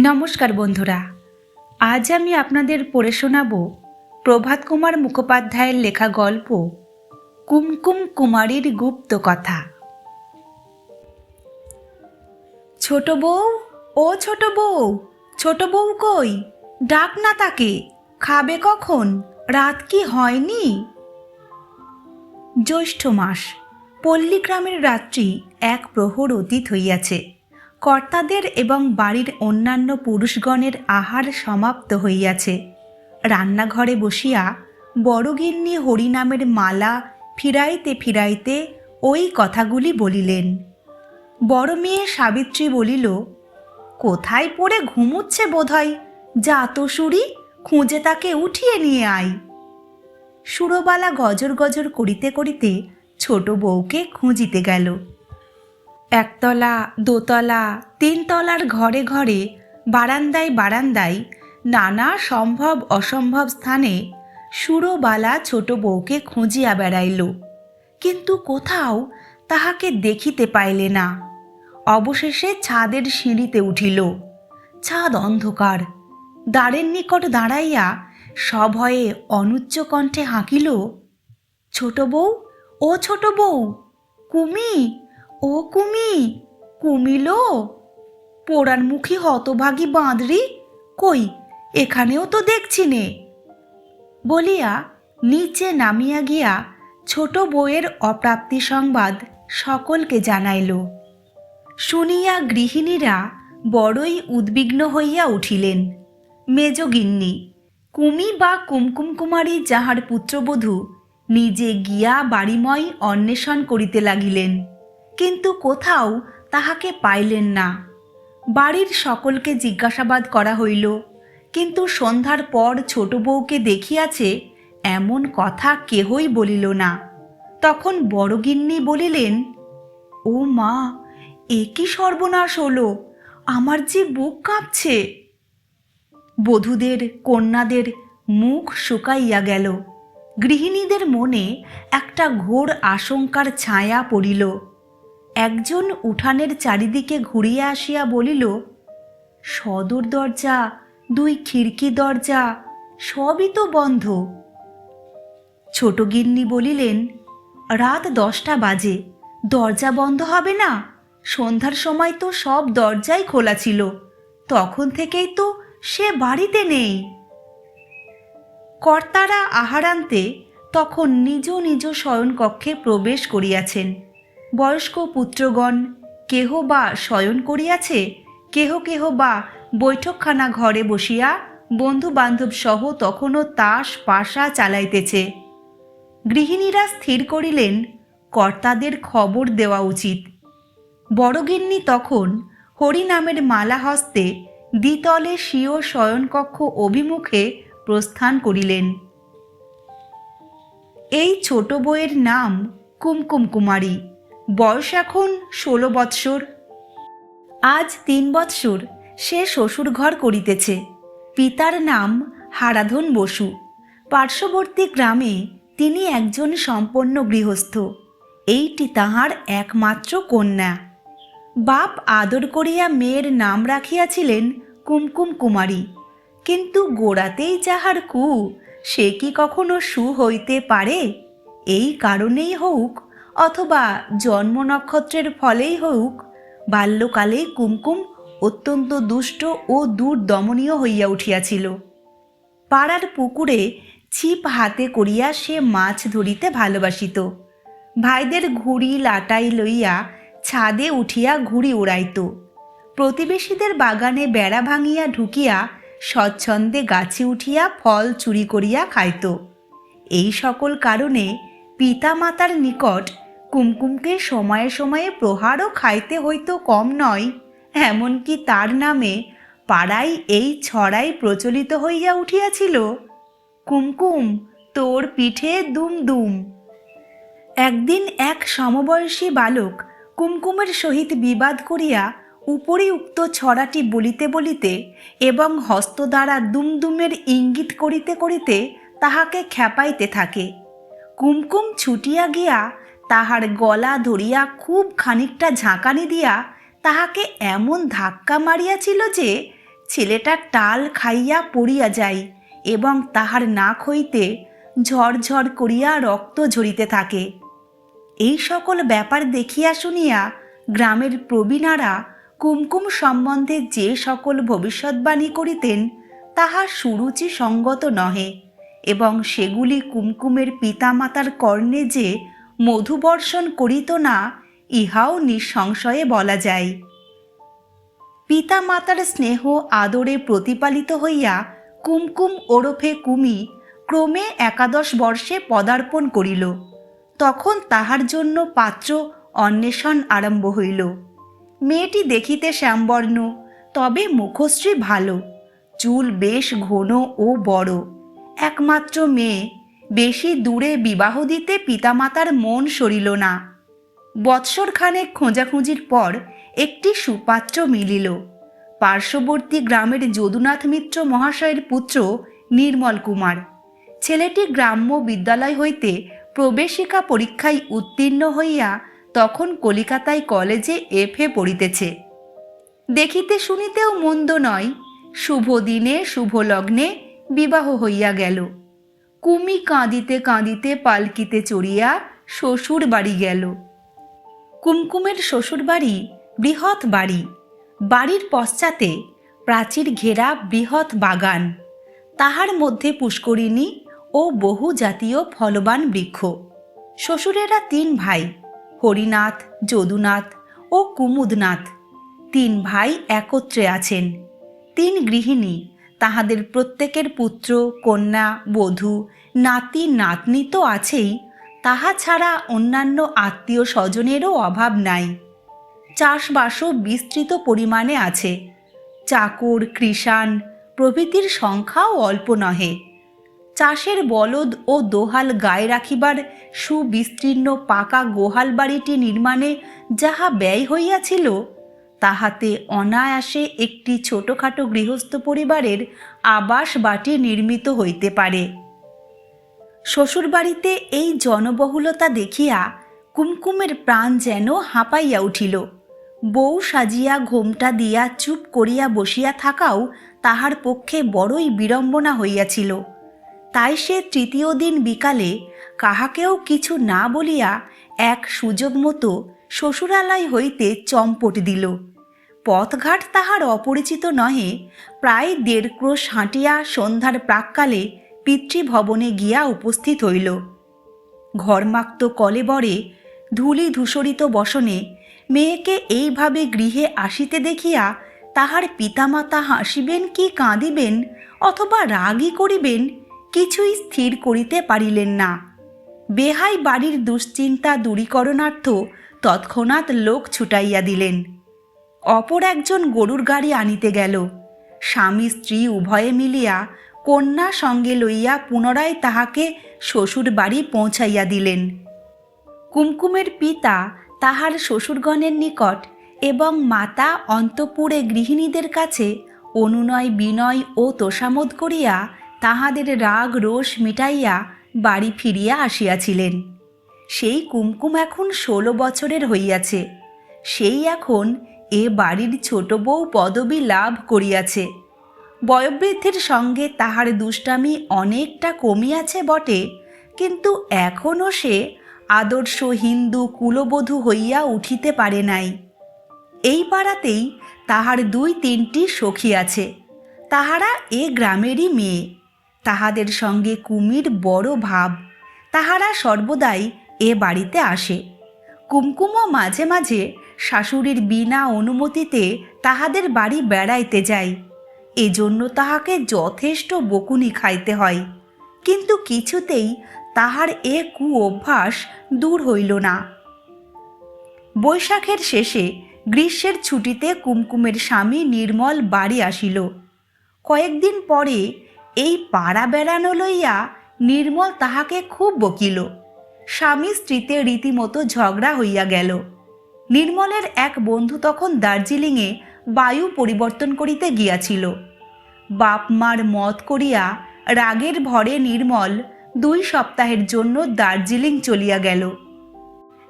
নমস্কার বন্ধুরা, আজ আমি আপনাদের পড়ে শোনাব প্রভাত কুমার মুখোপাধ্যায়ের লেখা গল্প কুমকুম কুমারীর গুপ্ত কথা। ছোট বউ, ও ছোট বউ, ছোট বউ কই? ডাক না তাকে, খাবে কখন? রাত কি হয়নি? জ্যৈষ্ঠ মাস, পল্লীগ্রামের রাত্রি এক প্রহর অতীত হইয়াছে। কর্তাদের এবং বাড়ির অন্যান্য পুরুষগণের আহার সমাপ্ত হইয়াছে। রান্নাঘরে বসিয়া বড়গিন্নি হরিনামের মালা ফিরাইতে ফিরাইতে ওই কথাগুলি বলিলেন। বড় মেয়ে সাবিত্রী বলিল, কোথায় পড়ে ঘুমুচ্ছে বোধহয়, যা তো সুরি, খুঁজে তাকে উঠিয়ে নিয়ে আয়। সুরবালা গজর গজর করিতে করিতে ছোট বউকে খুঁজিতে গেল। একতলা, দোতলা, তিনতলার ঘরে ঘরে, বারান্দায় বারান্দায়, নানা সম্ভব অসম্ভব স্থানে সুরবালা ছোট বউকে খুঁজিয়া বেড়াইল, কিন্তু কোথাও তাহাকে দেখিতে পাইলে না। অবশেষে ছাদের সিঁড়িতে উঠিল। ছাদ অন্ধকার। দ্বারের নিকট দাঁড়াইয়া সভয়ে অনুচ্চ কণ্ঠে হাঁকিল, ছোট বউ, ও ছোট বউ, কুমি, ও কুমি, কুমিলো? পোড়ারমুখী হতভাগী বাঁদরি, কই এখানেও তো দেখছি নে। বলিয়া নিচে নামিয়া গিয়া ছোট বউয়ের অপ্রাপ্তি সংবাদ সকলকে জানাইল। শুনিয়া গৃহিণীরা বড়ই উদ্বিগ্ন হইয়া উঠিলেন। মেজগিন্নি, কুমি বা কুমকুম কুমারী যাহার পুত্রবধূ, নিজে গিয়া বাড়িময় অন্বেষণ করিতে লাগিলেন, কিন্তু কোথাও তাহাকে পাইলেন না। বাড়ির সকলকে জিজ্ঞাসাবাদ করা হইল, কিন্তু সন্ধ্যার পর ছোট বউকে দেখিয়াছে এমন কথা কেহই বলিল না। তখন বড়গিন্নি বলিলেন, ও মা, এ কি সর্বনাশ হলো, আমার যে বুক কাঁপছে। বধূদের কন্যাদের মুখ শুকাইয়া গেল। গৃহিণীদের মনে একটা ঘোর আশঙ্কার ছায়া পড়িল। একজন উঠানের চারিদিকে ঘুরিয়া আসিয়া বলিল, সদর দরজা, দুই খিড়কি দরজা সবই তো বন্ধ। ছোট গিন্নি বলিলেন, রাত 10টা বাজে, দরজা বন্ধ হবে না? সন্ধ্যার সময় তো সব দরজাই খোলা ছিল, তখন থেকেই তো সে বাড়িতে নেই। কর্তারা আহারান্তে তখন নিজ নিজ শয়নকক্ষে প্রবেশ করিয়াছেন। বয়স্ক পুত্রগণ কেহ বা শয়ন করিয়াছে, কেহ কেহ বা বৈঠকখানা ঘরে বসিয়া বন্ধু বান্ধব সহ তখনও তাস পাশা চালাইতেছে। গৃহিণীরা স্থির করিলেন কর্তাদের খবর দেওয়া উচিত। বড়গিন্নি তখন হরিনামের মালা হস্তে দ্বিতলে স্বীয় শয়নকক্ষ অভিমুখে প্রস্থান করিলেন। এই ছোট বউয়ের নাম কুমকুম কুমারী। বয়স এখন 16 বৎসর। আজ 3 বৎসর সে শ্বশুর ঘর করিতেছে। পিতার নাম হারাধন বসু। পার্শ্ববর্তী গ্রামে তিনি একজন সম্পন্ন গৃহস্থ। এইটি তাহার একমাত্র কন্যা। বাপ আদর করিয়া মেয়ের নাম রাখিয়াছিলেন কুমকুম কুমারী, কিন্তু গোড়াতেই যাহার কু, সে কি কখনো সু হইতে পারে? এই কারণেই হোক অথবা জন্ম নক্ষত্রের ফলেই হোক, বাল্যকালে কুমকুম অত্যন্ত দুষ্ট ও দুর্দমনীয় হইয়া উঠিয়াছিল। পাড়ার পুকুরে ছিপ হাতে করিয়া সে মাছ ধরিতে ভালোবাসিত। ভাইদের ঘুড়ি লাটাই লইয়া ছাদে উঠিয়া ঘুড়ি উড়াইত। প্রতিবেশীদের বাগানে বেড়া ভাঙিয়া ঢুকিয়া স্বচ্ছন্দে গাছে উঠিয়া ফল চুরি করিয়া খাইত। এই সকল কারণে পিতা মাতার নিকট কুমকুমকে সময়ে সময়ে প্রহারও খাইতে হইতো কম নয়। এমনকি তার নামে পাড়ায় এই ছড়াই প্রচলিত হইয়া উঠিয়াছিল, কুমকুম তোর পিঠে দুম দুম। একদিন এক সমবয়সী বালক কুমকুমের সহিত বিবাদ করিয়া উপরিউক্ত ছড়াটি বলিতে বলিতে এবং হস্ত দ্বারা দুমদুমের ইঙ্গিত করিতে করিতে তাহাকে খেপাইতে থাকে। কুমকুম ছুটিয়া গিয়া তাহার গলা ধরিয়া খুব খানিকটা ঝাঁকানি দিয়া তাহাকে এমন ধাক্কা মারিয়াছিল যে ছেলেটা টাল খাইয়া পড়িয়া যায় এবং তাহার নাক হইতে ঝরঝর করিয়া রক্ত ঝরিতে থাকে। এই সকল ব্যাপার দেখিয়া শুনিয়া গ্রামের প্রবীণারা কুমকুম সম্বন্ধে যে সকল ভবিষ্যৎবাণী করিতেন তাহা সুরুচি সঙ্গত নহে এবং সেগুলি কুমকুমের পিতামাতার কর্ণে যে মধুবর্ষণ করিত না, ইহাও নিঃসংশয়ে বলা যায়। পিতামাতার স্নেহ আদরে প্রতিপালিত হইয়া কুমকুম ওরফে কুমি ক্রমে 11 বর্ষে পদার্পণ করিল। তখন তাহার জন্য পাত্র অন্বেষণ আরম্ভ হইল। মেয়েটি দেখিতে শ্যামবর্ণ, তবে মুখশ্রী ভালো, চুল বেশ ঘন ও বড়, একমাত্র মেয়ে। বেশি দূরে বিবাহ দিতে পিতামাতার মন সরিল না। বৎসরখানেক খোঁজাখুঁজির পর একটি সুপাত্র মিলিল। পার্শ্ববর্তী গ্রামের যদুনাথ মিত্র মহাশয়ের পুত্র নির্মল কুমার। ছেলেটি গ্রাম্য বিদ্যালয় হইতে প্রবেশিকা পরীক্ষায় উত্তীর্ণ হইয়া তখন কলিকাতায় কলেজে FA পড়িতেছে। দেখিতে শুনিতেও মন্দ নয়। শুভ দিনে শুভ লগ্নে বিবাহ হইয়া গেল। কুমি কাঁদিতে কাঁদিতে পালকিতে চড়িয়া শ্বশুর বাড়ি গেল। কুমকুমের শ্বশুর বাড়ি বৃহৎ বাড়ি। বাড়ির পশ্চাতে প্রাচীর ঘেরা বৃহৎ বাগান, তাহার মধ্যে পুষ্করিণী ও বহু জাতীয় ফলবান বৃক্ষ। শ্বশুরেরা 3 ভাই, হরিনাথ, যদুনাথ ও কুমুদনাথ। 3 ভাই একত্রে আছেন। 3 গৃহিণী, তাহাদের প্রত্যেকের পুত্র, কন্যা, বধূ, নাতি নাতনি তো আছেই, তাহা ছাড়া অন্যান্য আত্মীয় স্বজনেরও অভাব নাই। চাষবাসও বিস্তৃত পরিমাণে আছে। চাকর, কৃষাণ প্রভৃতির সংখ্যাও অল্প নহে। চাষের বলদ ও দোহাল গায়ে রাখিবার সুবিস্তীর্ণ পাকা গোহাল বাড়িটি নির্মাণে যাহা ব্যয় হইয়াছিল, তাহাতে অনায়াসে একটি ছোটখাটো গৃহস্থ পরিবারের আবাস বাটি নির্মিত হইতে পারে। শ্বশুরবাড়িতে এই জনবহুলতা দেখিয়া কুমকুমের প্রাণ যেন হাঁপাইয়া উঠিল। বউ সাজিয়া ঘোমটা দিয়া চুপ করিয়া বসিয়া থাকাও তাহার পক্ষে বড়ই বিড়ম্বনা হইয়াছিল। তাই সে 3য় দিন বিকালে কাহাকেও কিছু না বলিয়া এক সুযোগ মতো শ্বশুরালয় হইতে চম্পট দিল। পথঘাট তাহার অপরিচিত নহে। প্রায় 1.5 ক্রোশ হাঁটিয়া সন্ধ্যার প্রাক্কালে পিতৃভবনে গিয়া উপস্থিত হইল। ঘরমাক্ত কলেবরে ধূলি ধূসরিত বসনে মেয়েকে এইভাবে গৃহে আসিতে দেখিয়া তাহার পিতামাতা হাসিবেন কি কাঁদিবেন অথবা রাগই করিবেন, কিছুই স্থির করিতে পারিলেন না। বেহাই বাড়ির দুশ্চিন্তা দূরীকরণার্থ তৎক্ষণাৎ লোক ছুটাইয়া দিলেন। অপর একজন গরুর গাড়ি আনিতে গেল। স্বামী স্ত্রী উভয়ে মিলিয়া কন্যা সঙ্গে লইয়া পুনরায় তাহাকে শ্বশুর বাড়ি পৌঁছাইয়া দিলেন। কুমকুমের পিতা তাহার শ্বশুরগণের নিকট এবং মাতা অন্তঃপুরে গৃহিণীদের কাছে অনুনয় বিনয় ও তোষামোদ করিয়া তাহাদের রাগ রোষ মিটাইয়া বাড়ি ফিরিয়া আসিয়াছিলেন। সেই কুমকুম এখন 16 বছরের হইয়াছে। সেই এখন এ বাড়ির ছোট বউ পদবী লাভ করিয়াছে। বয়োবৃদ্ধির সঙ্গে তাহার দুষ্টামি অনেকটা কমিয়াছে বটে, কিন্তু এখনও সে আদর্শ হিন্দু কুলবধূ হইয়া উঠিতে পারে নাই। এই পাড়াতেই তাহার 2-3টি সখী আছে। তাহারা এ গ্রামেরই মেয়ে। তাহাদের সঙ্গে কুমির বড় ভাব। তাহারা সর্বদাই এ বাড়িতে আসে। কুমকুমও মাঝে মাঝে শাশুড়ির বিনা অনুমতিতে তাহাদের বাড়ি বেড়াইতে যায়। এজন্য তাহাকে যথেষ্ট বকুনি খাইতে হয়, কিন্তু কিছুতেই তাহার এ কু অভ্যাস দূর হইল না। বৈশাখের শেষে গ্রীষ্মের ছুটিতে কুমকুমের স্বামী নির্মল বাড়ি আসিল। কয়েকদিন পরে এই পাড়া বেড়ানো লইয়া নির্মল তাহাকে খুব বকিল। স্বামী স্ত্রীতে রীতিমতো ঝগড়া হইয়া গেল। নির্মলের এক বন্ধু তখন দার্জিলিংয়ে বায়ু পরিবর্তন করিতে গিয়াছিল। বাপ মার মত করিয়া রাগের ভরে নির্মল 2 সপ্তাহের জন্য দার্জিলিং চলিয়া গেল।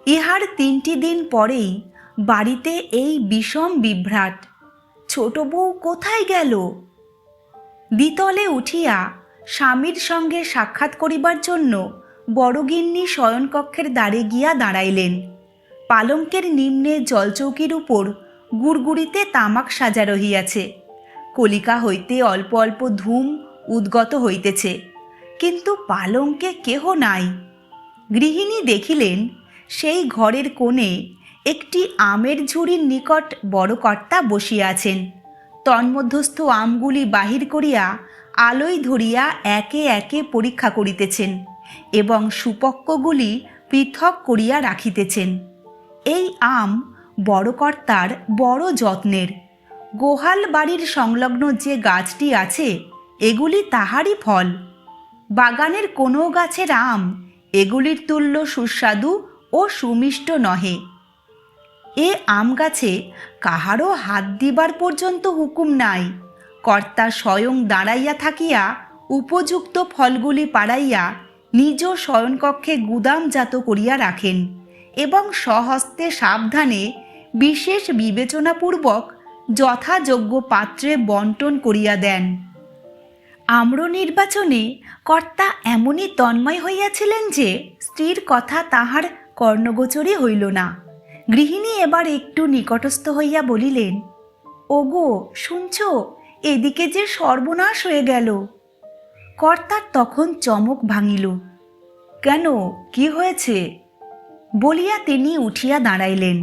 ইহার 3টি দিন পরেই বাড়িতে এই বিষম বিভ্রাট। ছোট বউ কোথায় গেল? দ্বিতলে উঠিয়া স্বামীর সঙ্গে সাক্ষাৎ করিবার জন্য বড়গিন্নি শয়নকক্ষের দ্বারে গিয়া দাঁড়াইলেন। পালঙ্কের নিম্নে জলচৌকির উপর গুড়গুড়িতে তামাক সাজা রহিয়াছে। কলিকা হইতে অল্প অল্প ধূম উদ্গত হইতেছে, কিন্তু পালঙ্কে কেহ নাই। গৃহিণী দেখিলেন সেই ঘরের কোণে একটি আমের ঝুড়ির নিকট বড় কর্তা বসিয়া আছেন। তন্মধ্যস্থ আমগুলি বাহির করিয়া আলোয় ধরিয়া একে একে পরীক্ষা করিতেছেন এবং সুপক্কগুলি পৃথক করিয়া রাখিতেছেন। এই আম বড় কর্তার বড় যত্নের। গোহাল বাড়ির সংলগ্ন যে গাছটি আছে এগুলি তাহারই ফল। বাগানের কোনো গাছের আম এগুলির তুল্য সুস্বাদু ও সুমিষ্ট নহে। এ আম গাছে কাহারও হাত দিবার পর্যন্ত হুকুম নাই। কর্তা স্বয়ং দাঁড়াইয়া থাকিয়া উপযুক্ত ফলগুলি পাড়াইয়া নিজ শয়নকক্ষে গুদামজাত করিয়া রাখেন এবং স্বহস্তে সাবধানে বিশেষ বিবেচনাপূর্বক যথাযোগ্য পাত্রে বন্টন করিয়া দেন। আম্র নির্বাচনে কর্তা এমনই তন্ময় হইয়াছিলেন যে স্ত্রীর কথা তাহার কর্ণগোচরই হইল না। গৃহিণী এবার একটু নিকটস্থ হইয়া বলিলেন, ওগো শুনছ, এদিকে যে সর্বনাশ হয়ে গেল। কর্তার তখন চমক ভাঙিল। কেন, কি হয়েছে? বলিয়া তিনি উঠিয়া দাঁড়াইলেন।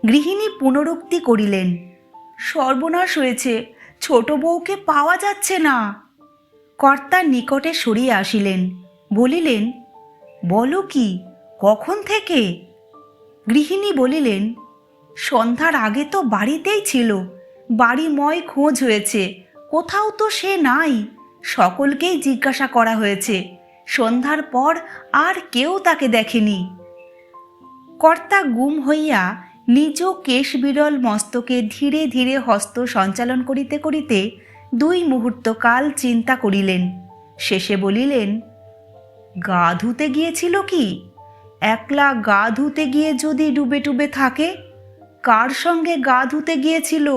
গৃহিণী পুনরুক্তি করিলেন, সর্বনাশ হয়েছে, ছোট বউকে পাওয়া যাচ্ছে না। কর্তার নিকটে সরিয়া আসিলেন, বলিলেন, বলো কি, কখন থেকে? গৃহিণী বলিলেন, সন্ধ্যার আগে তো বাড়িতেই ছিল, বাড়িময় খোঁজ হয়েছে, কোথাও তো সে নাই। সকলকেই জিজ্ঞাসা করা হয়েছে, সন্ধ্যার পর আর কেউ তাকে দেখেনি। কর্তা গুম হইয়া নিজ কেশ বিরল মস্তকে ধীরে ধীরে হস্ত সঞ্চালন করিতে করিতে 2 মুহূর্ত কাল চিন্তা করিলেন। শেষে বলিলেন, গা ধুতে গিয়েছিল কি? একলা গা ধুতে গিয়ে যদি ডুবে ডুবে থাকে? কার সঙ্গে গা ধুতে গিয়েছিল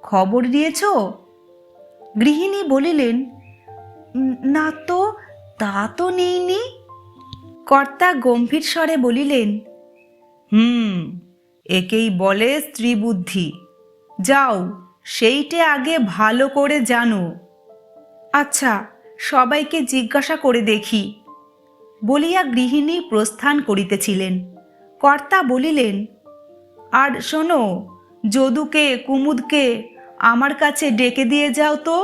খবর দিয়েছ? গৃহিণী বলিলেন, না তো, তা তো নেইনি। কর্তা গম্ভীর স্বরে বলিলেন, একেই বলে স্ত্রী বুদ্ধি। যাও, সেইটে আগে ভালো করে জানো। আচ্ছা, সবাইকে জিজ্ঞাসা করে দেখি। বলিয়া গৃহিণী প্রস্থান করিতেছিলেন। কর্তা বলিলেন, আর শোনো, যদুকে কুমুদকে আমার কাছে ডেকে দিয়ে যাও তো।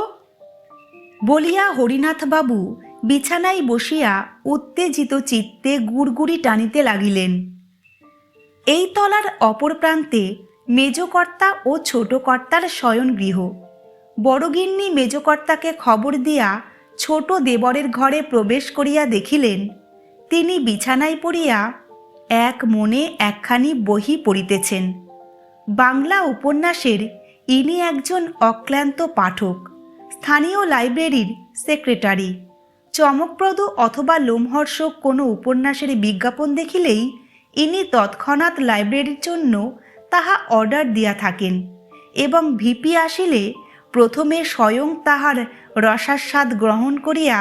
বলিয়া হরিনাথবাবু বিছানায় বসিয়া উত্তেজিত চিত্তে গুড়গুড়ি টানিতে লাগিলেন। এই তলার অপর প্রান্তে মেজকর্তা ও ছোট কর্তার শয়নগৃহ। বড়গিন্নি মেজকর্তাকে খবর দিয়া ছোট দেবরের ঘরে প্রবেশ করিয়া দেখিলেন তিনি বিছানায় পড়িয়া এক মনে একখানি বহি পড়িতেছেন। বাংলা উপন্যাসের ইনি একজন অক্লান্ত পাঠক, স্থানীয় লাইব্রেরির সেক্রেটারি। চমকপ্রদ অথবা লোমহর্ষক কোনো উপন্যাসের বিজ্ঞাপন দেখিলেই ইনি তৎক্ষণাৎ লাইব্রেরির জন্য তাহা অর্ডার দিয়া থাকেন এবং ভিপি আসিলে প্রথমে স্বয়ং তাহার রসাস্বাদ গ্রহণ করিয়া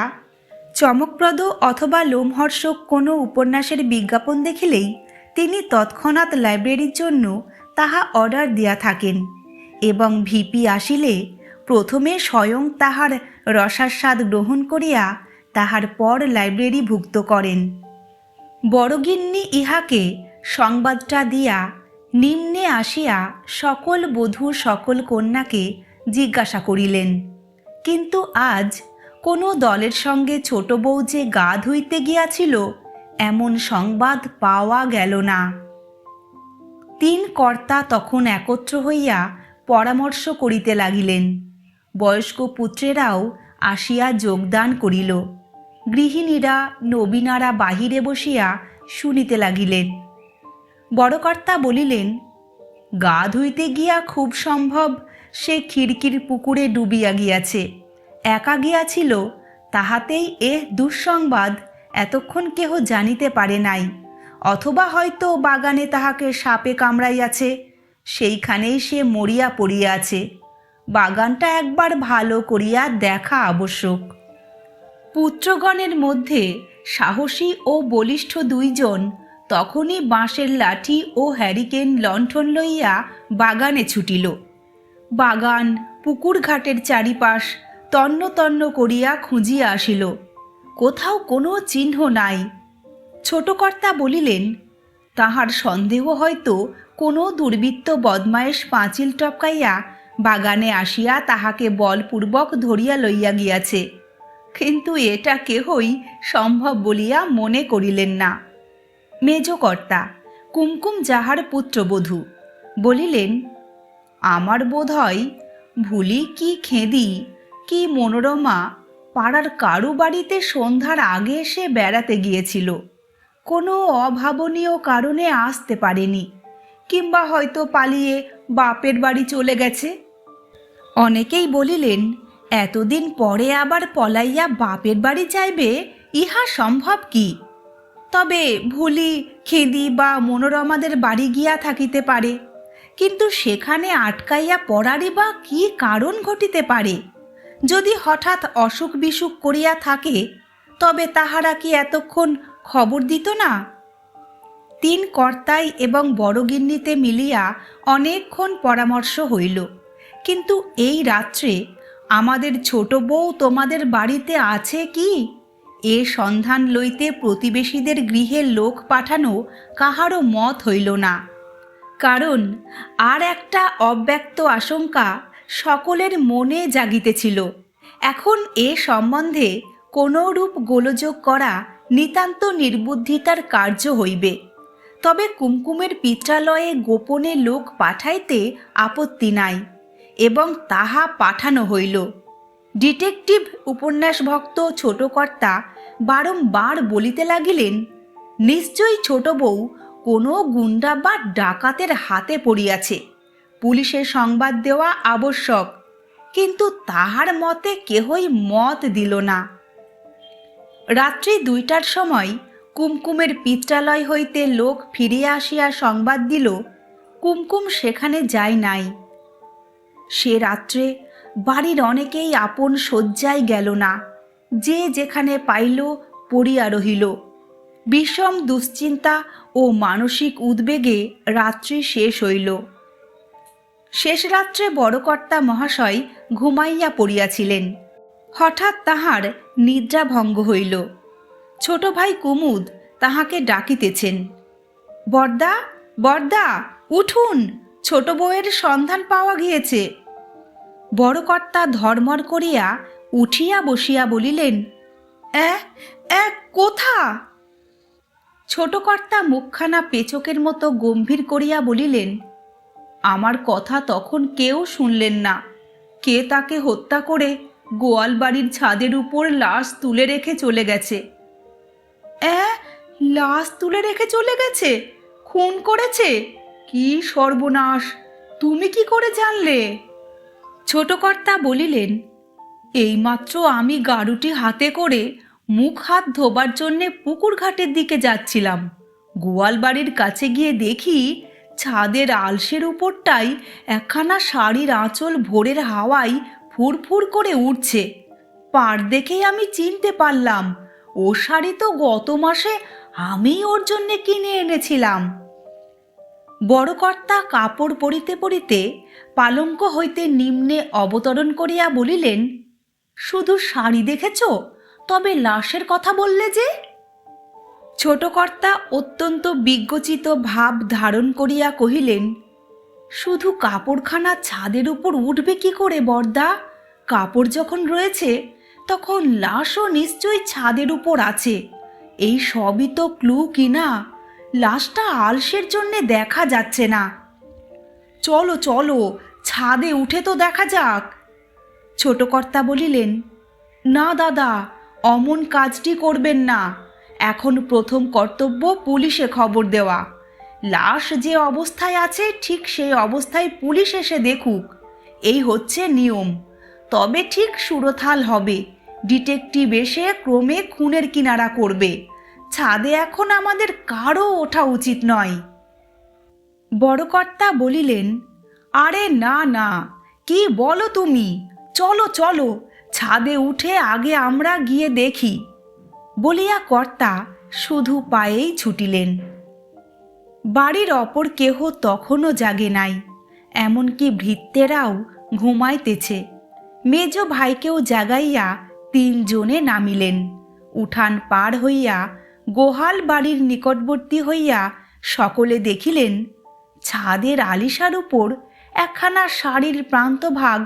চমকপ্রদ অথবা লোমহর্ষক কোনো উপন্যাসের বিজ্ঞাপন দেখিলেই তিনি তৎক্ষণাৎ লাইব্রেরির জন্য তাহা অর্ডার দিয়া থাকেন এবং ভিপি আসিলে প্রথমে স্বয়ং তাহার রসাস্বাদ গ্রহণ করিয়া তাহার পর লাইব্রেরি ভুক্ত করেন। বড়গিন্নি ইহাকে সংবাদটা দিয়া নিম্নে আসিয়া সকল বধূ সকল কন্যাকে জিজ্ঞাসা করিলেন, কিন্তু আজ কোনো দলের সঙ্গে ছোট বউ যে গা ধুইতে গিয়াছিল এমন সংবাদ পাওয়া গেল না। 3 কর্তা তখন একত্র হইয়া পরামর্শ করিতে লাগিলেন। বয়স্ক পুত্রেরাও আসিয়া যোগদান করিল। গৃহিণীরা নবীনারা বাহিরে বসিয়া শুনিতে লাগিলেন। বড় কর্তা বলিলেন, গা ধুইতে গিয়া খুব সম্ভব সে খিড়কির পুকুরে ডুবিয়া গিয়াছে। একা গিয়াছিল, তাহাতেই দুঃসংবাদ এতক্ষণ কেহ জানিতে পারে নাই, অথবা হয়তো বাগানে তাহাকে সাপে কামড়াইয়াছে, সেইখানেই সে মরিয়া পড়িয়াছে। বাগানটা একবার ভালো করিয়া দেখা আবশ্যক। পুত্রগণের মধ্যে সাহসী ও বলিষ্ঠ দুইজন তখনই বাঁশের লাঠি ও হ্যারিকেন লণ্ঠন লইয়া বাগানে ছুটিল। বাগান পুকুর ঘাটের চারিপাশ তন্ন তন্ন করিয়া খুঁজিয়া আসিল, কোথাও কোনো চিহ্ন নাই। ছোট কর্তা বলিলেন, তাহার সন্দেহ হয়তো কোনো দুর্বৃত্ত বদমায়েশ পাঁচিল টপকাইয়া বাগানে আসিয়া তাহাকে বলপূর্বক ধরিয়া লইয়া গিয়াছে, কিন্তু এটা কেহই সম্ভব বলিয়া মনে করিলেন না। মেজ কর্তা, কুমকুম যাহার পুত্রবধূ, বলিলেন, আমার বোধ হয় ভুলি কি খেদি কি মনোরমা পাড়ার কারু বাড়িতে সন্ধ্যার আগে এসে বেড়াতে গিয়েছিল, কোনো অভাবনীয় কারণে আসতে পারেনি, কিংবা হয়তো পালিয়ে বাপের বাড়ি চলে গেছে। অনেকেই বলিলেন, এতদিন পরে আবার পলাইয়া বাপের বাড়ি যাইবে, ইহা সম্ভব কি? তবে ভুলি খেদি বা মনোরমাদের বাড়ি গিয়া থাকিতে পারে, কিন্তু সেখানে আটকাইয়া পড়ারই বা কি কারণ ঘটিতে পারে? যদি হঠাৎ অসুখ বিসুখ করিয়া থাকে, তবে তাহারা কি এতক্ষণ খবর দিত না? তিন কর্তাই এবং বড়গিন্নিতে মিলিয়া অনেকক্ষণ পরামর্শ হইল, কিন্তু এই রাত্রে আমাদের ছোট বউ তোমাদের বাড়িতে আছে কি এ সন্ধান লইতে প্রতিবেশীদের গৃহে লোক পাঠানো কাহারও মত হইল না। কারণ আর একটা অব্যক্ত আশঙ্কা সকলের মনে জাগিতেছিল। এখন এ সম্বন্ধে কোনো রূপ গোলযোগ করা নিতান্ত নির্বুদ্ধিতার কার্য হইবে। তবে কুমকুমের পিত্রালয়ে গোপনে লোক পাঠাইতে আপত্তি নাই, এবং তাহা পাঠানো হইল। ডিটেকটিভ উপন্যাস ভক্ত ছোট কর্তা বারংবার বলিতে লাগিলেন, নিশ্চয়ই ছোট বউ কোনো গুন্ডা বা ডাকাতের হাতে পড়িয়াছে, পুলিশের সংবাদ দেওয়া আবশ্যক। কিন্তু তাহার মতে কেহই মত দিল না। রাত্রি 2টার সময় কুমকুমের পিত্রালয় হইতে লোক ফিরিয়া আসিয়া সংবাদ দিল, কুমকুম সেখানে যায় নাই। সে রাত্রে বাড়ির অনেকেই আপন শয্যায় গেল না, যে যেখানে পাইল পড়িয়া রহিল। বিষম দুশ্চিন্তা ও মানসিক উদ্বেগে রাত্রি শেষ হইল। শেষ রাত্রে বড়কর্তা মহাশয় ঘুমাইয়া পড়িয়াছিলেন। হঠাৎ তাহার নিদ্রাভঙ্গ হইল। ছোট ভাই কুমুদ তাহাকে ডাকিতেছেন, বর্দা, বর্দা, উঠুন, ছোট বউয়ের সন্ধান পাওয়া গিয়েছে। বড়কর্তা ধর্মর করিয়া উঠিয়া বসিয়া বলিলেন, কোথা? ছোট কর্তা মুখখানা পেচকের মতো গম্ভীর করিয়া বলিলেন, আমার কথা তখন কেউ শুনলেন না। কে তাকে হত্যা করে গোয়াল বাড়ির ছাদের উপর লাশ তুলে রেখে চলে গেছে। লাশ তুলে রেখে চলে গেছে? খুন করেছে? কি সর্বনাশ! তুমি কি করে জানলে? ছোট কর্তা বলিলেন, এইমাত্র আমি গাড়ুটি হাতে করে মুখ হাত ধোবার জন্যে পুকুর ঘাটের দিকে যাচ্ছিলাম। গোয়াল বাড়ির কাছে গিয়ে দেখি ছাদের আলসের উপরটাই একখানা শাড়ির আঁচল ভোরের হাওয়ায় ফুরফুর করে উঠছে। পার দেখেই আমি চিনতে পারলাম, ও শাড়ি তো গত মাসে আমি ওর জন্যে কিনে এনেছিলাম। বড়কর্তা কাপড় পরিতে পরিতে পালঙ্ক হইতে নিম্নে অবতরণ করিয়া বলিলেন, শুধু শাড়ি দেখেছ, তবে লাশের কথা বললে যে? ছোট কর্তা অত্যন্ত বিজ্ঞচিত ভাব ধারণ করিয়া কহিলেন, শুধু কাপড়খানা ছাদের উপর উঠবে কি করে বর্দা? কাপড় যখন রয়েছে, তখন লাশও নিশ্চয়ই ছাদের উপর আছে। এই সবই তো ক্লু কিনা? লাশটা আলসের জন্যে দেখা যাচ্ছে না। চলো চলো, ছাদে উঠে তো দেখা যাক। ছোট কর্তা বলিলেন, না দাদা, অমন কাজটি করবেন না। এখন প্রথম কর্তব্য পুলিশে খবর দেওয়া। লাশ যে অবস্থায় আছে ঠিক সেই অবস্থায় পুলিশ এসে দেখুক, এই হচ্ছে নিয়ম। তবে ঠিক সুরথাল হবে। ডিটেকটিভ এসে ক্রমে খুনের কিনারা করবে। ছাদে এখন আমাদের কারও ওঠা উচিত নয়। বড়কর্তা বলিলেন, আরে না না, কি বলো তুমি? চলো চলো, ছাদে উঠে আগে আমরা গিয়ে দেখি বলিয়া কর্তা শুধু পায়েই ছুটিলেন। বাড়ির অপর কেহ তখনও জাগে নাই, এমনকি ভৃত্যেরাও ঘুমাইতেছে। মেজ ভাইকেও জাগাইয়া তিনজনে নামিলেন। উঠান পার হইয়া গোহাল বাড়ির নিকটবর্তী হইয়া সকলে দেখিলেন ছাদের আলিশার উপর একখানা শাড়ির প্রান্তভাগ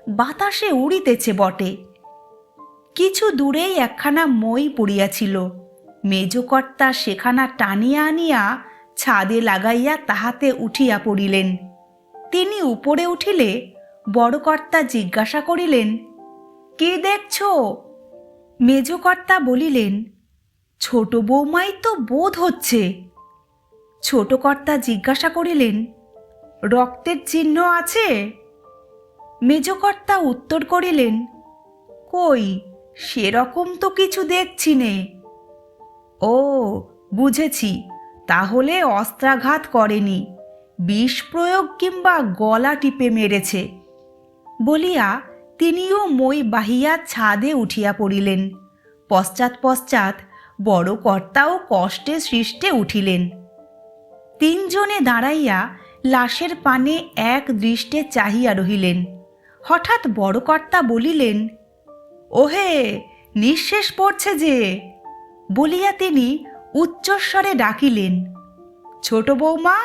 বাতাসে উড়িতেছে বটে। কিছু দূরেই একখানা মই পড়িয়াছিল। মেজকর্তা সেখানা টানিয়া আনিয়া ছাদে লাগাইয়া তাহাতে উঠিয়া পড়িলেন। তিনি উপরে উঠিলে বড়কর্তা জিজ্ঞাসা করিলেন, কি দেখছ? মেজকর্তা বলিলেন, ছোট বৌমাই তো বোধ হচ্ছে। ছোট কর্তা জিজ্ঞাসা করিলেন, রক্তের চিহ্ন আছে? মেজকর্তা উত্তর করিলেন, কই, সেরকম তো কিছু দেখছি নে। ও, বুঝেছি, তাহলে অস্ত্রাঘাত করেনি, বিষ প্রয়োগ কিংবা গলা টিপে মেরেছে বলিয়া তিনিও মই বাহিয়া ছাদে উঠিয়া পড়িলেন। পশ্চাৎ পশ্চাৎ বড় কর্তাও কষ্টে সৃষ্টে উঠিলেন। তিনজনে দাঁড়াইয়া লাশের পানে এক দৃষ্টে চাহিয়া রহিলেন। হঠাৎ বড় কর্তা বলিলেন, ওহে, নিঃশেষ পড়ছে যে বলিয়া তিনি উচ্চস্বরে ডাকিলেন, ছোট বৌমা,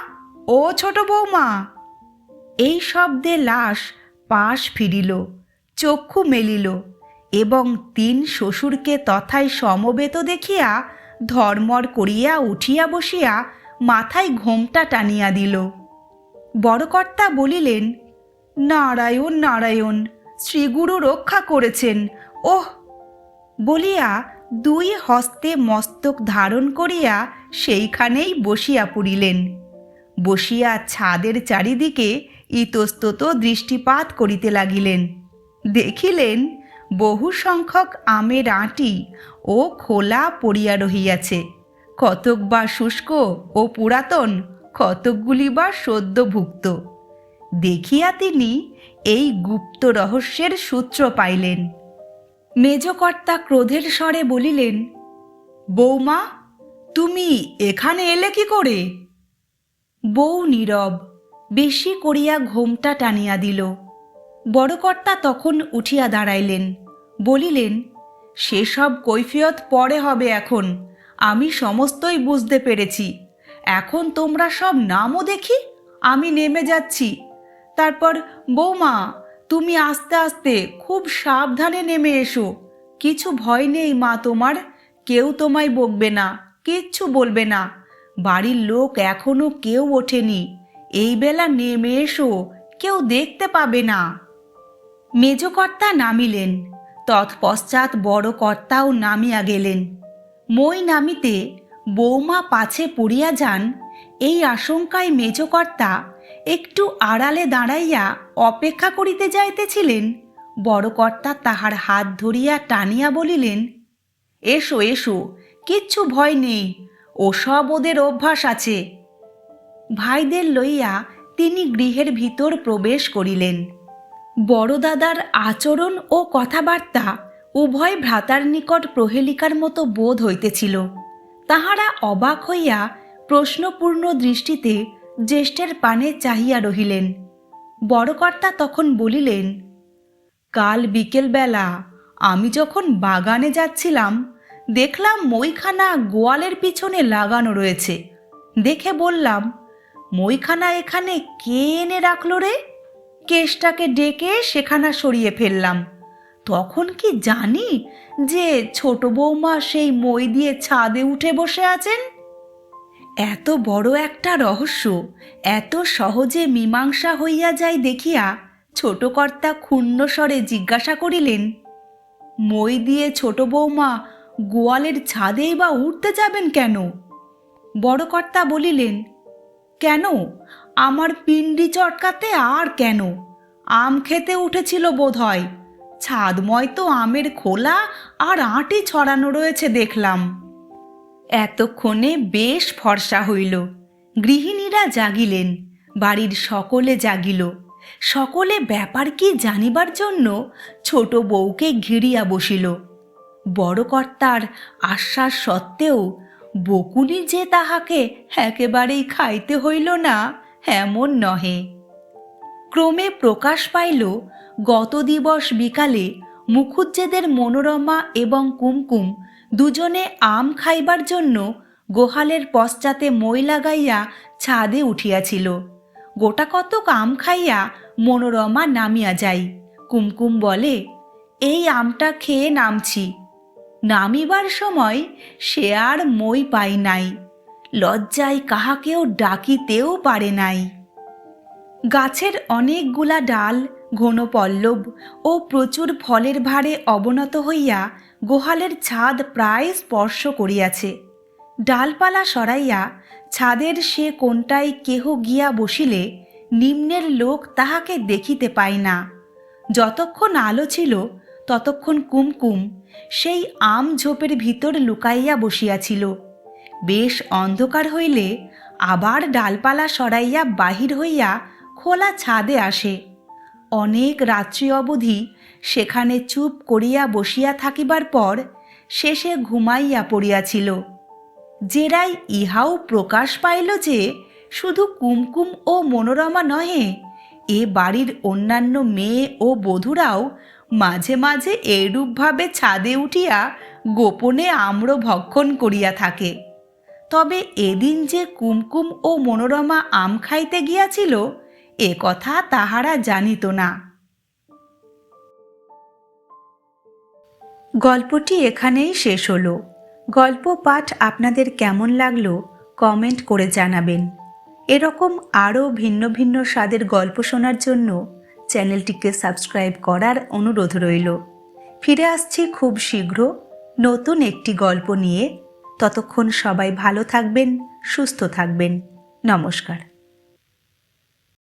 ও ছোট বৌমা। এই শব্দে লাশ পাশ ফিরিল, চক্ষু মেলিল এবং তিন শ্বশুরকে তথায় সমবেত দেখিয়া ধর্মর করিয়া উঠিয়া বসিয়া মাথায় ঘোমটা টানিয়া দিল। বড়কর্তা বলিলেন, নারায়ণ নারায়ণ, শ্রীগুরু রক্ষা করেছেন, ওহ বলিয়া দুই হস্তে মস্তক ধারণ করিয়া সেইখানেই বসিয়া পড়িলেন। বসিয়া ছাদের চারিদিকে ইতস্তত দৃষ্টিপাত করিতে লাগিলেন। দেখিলেন বহু সংখ্যক আমের আঁটি ও খোলা পড়িয়া রহিয়াছে, কতক বা শুষ্ক ও পুরাতন, কতকগুলি বা সদ্যভুক্ত। দেখিয়া তিনি এই গুপ্ত রহস্যের সূত্র পাইলেন। মেজকর্তা ক্রোধের স্বরে বলিলেন, বৌমা, তুমি এখানে এলে কি করে? বউ নীরব, বেশি করিয়া ঘোমটা টানিয়া দিল। বড়কর্তা তখন উঠিয়া দাঁড়াইলেন, বলিলেন, সেসব কৈফিয়ত পরে হবে, এখন আমি সমস্তই বুঝতে পেরেছি। এখন তোমরা সব নামও দেখি, আমি নেমে যাচ্ছি। তারপর বৌমা, তুমি আস্তে আস্তে খুব সাবধানে নেমে এসো। কিছু ভয় নেই মা তোমার, কেউ তোমায় বকবে না, কিচ্ছু বলবে না। বাড়ির লোক এখনো কেউ ওঠেনি, এই বেলা নেমে এসো, কেউ দেখতে পাবে না। মেজকর্তা নামিলেন, তৎপশ্চাৎ বড় কর্তাও নামিয়া গেলেন। মই নামিতে বৌমা পাছে পড়িয়া যান, এই আশঙ্কায় মেজকর্তা একটু আড়ালে দাঁড়াইয়া অপেক্ষা করিতে যাইতেছিলেন। বড় কর্তা তাহার হাত ধরিয়া টানিয়া বলিলেন, এসো এসো, কিচ্ছু ভয় নেই, ওসব ওদের অভ্যাস আছে। ভাইদের লইয়া তিনি গৃহের ভিতর প্রবেশ করিলেন। বড় দাদার আচরণ ও কথাবার্তা উভয় ভ্রাতার নিকট প্রহেলিকার মতো বোধ হইতেছিল। তাহারা অবাক হইয়া প্রশ্নপূর্ণ দৃষ্টিতে জ্যেষ্ঠের পানে চাহিয়া রহিলেন। বড়কর্তা তখন বলিলেন, কাল বিকেলবেলা আমি যখন বাগানে যাচ্ছিলাম, দেখলাম মইখানা গোয়ালের পিছনে লাগানো রয়েছে। দেখে বললাম, মইখানা এখানে কে এনে রাখলো রে? কেষ্টাকে ডেকে সেখানা সরিয়ে ফেললাম। তখন কি জানি যে ছোট বৌমা সেই মই দিয়ে ছাদে উঠে বসে আছেন। এত বড় একটা রহস্য এত সহজে মীমাংসা হইয়া যায় দেখিয়া ছোট কর্তা ক্ষুণ্ণ স্বরে জিজ্ঞাসা করিলেন, মই দিয়ে ছোট বৌমা গোয়ালের ছাদেই বা উঠতে যাবেন কেন? বড় কর্তা বলিলেন, কেন, আমার পিণ্ডি চটকাতে আর কেন, আম খেতে উঠেছিল বোধ হয়। ছাদময় তো আমের খোলা আর আঁটি ছড়ানো রয়েছে দেখলাম। এতক্ষণে বেশ ফর্সা হইল। গৃহিণীরা জাগিলেন, বাড়ির সকলে জাগিল। সকলে ব্যাপার কি জানিবার জন্য ছোট বউকে ঘিরিয়া বসিল। বড় কর্তার আশ্বাস সত্ত্বেও বকুনি যে তাহাকে একেবারেই খাইতে হইল না এমন নহে। ক্রমে প্রকাশ পাইল গত দিবস বিকালে মুখুজ্জেদের মনোরমা এবং কুমকুম দুজনে আম খাইবার জন্য গোহালের পশ্চাতে মই লাগাইয়া ছাদে উঠিয়াছিল। গোটা কতক আম খাইয়া মনোরমা নামিয়া যায়। কুমকুম বলে, এই আমটা খেয়ে নামছি। নামিবার সময় সে আর মই পাই নাই, লজ্জায় কাহাকেও ডাকিতেও পারে নাই। গাছের অনেকগুলা ডাল ঘন পল্লব ও প্রচুর ফলের ভারে অবনত হইয়া গোহালের ছাদ প্রায় স্পর্শ করিয়াছে। ডালপালা সরাইয়া ছাদের সে কোনটায় কেহ গিয়া বসিলে নিম্নের লোক তাহাকে দেখিতে পায় না। যতক্ষণ আলো ছিল ততক্ষণ কুমকুম সেই আম ঝোপের ভিতর লুকাইয়া বসিয়াছিল। বেশ অন্ধকার হইলে আবার ডালপালা সরাইয়া বাহির হইয়া খোলা ছাদে আসে। অনেক রাত্রি অবধি সেখানে চুপ করিয়া বসিয়া থাকিবার পর শেষে ঘুমাইয়া পড়িয়াছিল। যেরাই ইহাও প্রকাশ পাইল যে শুধু কুমকুম ও মনোরমা নহে, এ বাড়ির অন্যান্য মেয়ে ও বধূরাও মাঝে মাঝে এরূপভাবে ছাদে উঠিয়া গোপনে আম্র ভক্ষণ করিয়া থাকে। তবে এদিন যে কুমকুম ও মনোরমা আম খাইতে গিয়াছিল এ কথা তাহারা জানিত না। গল্পটি এখানেই শেষ হলো। গল্প পাঠ আপনাদের কেমন লাগলো কমেন্ট করে জানাবেন। এরকম আরও ভিন্ন ভিন্ন স্বাদের গল্প শোনার জন্য চ্যানেলটিকে সাবস্ক্রাইব করার অনুরোধ রইল। ফিরে আসছি খুব শীঘ্র নতুন একটি গল্প নিয়ে। ততক্ষণ সবাই ভালো থাকবেন, সুস্থ থাকবেন। নমস্কার।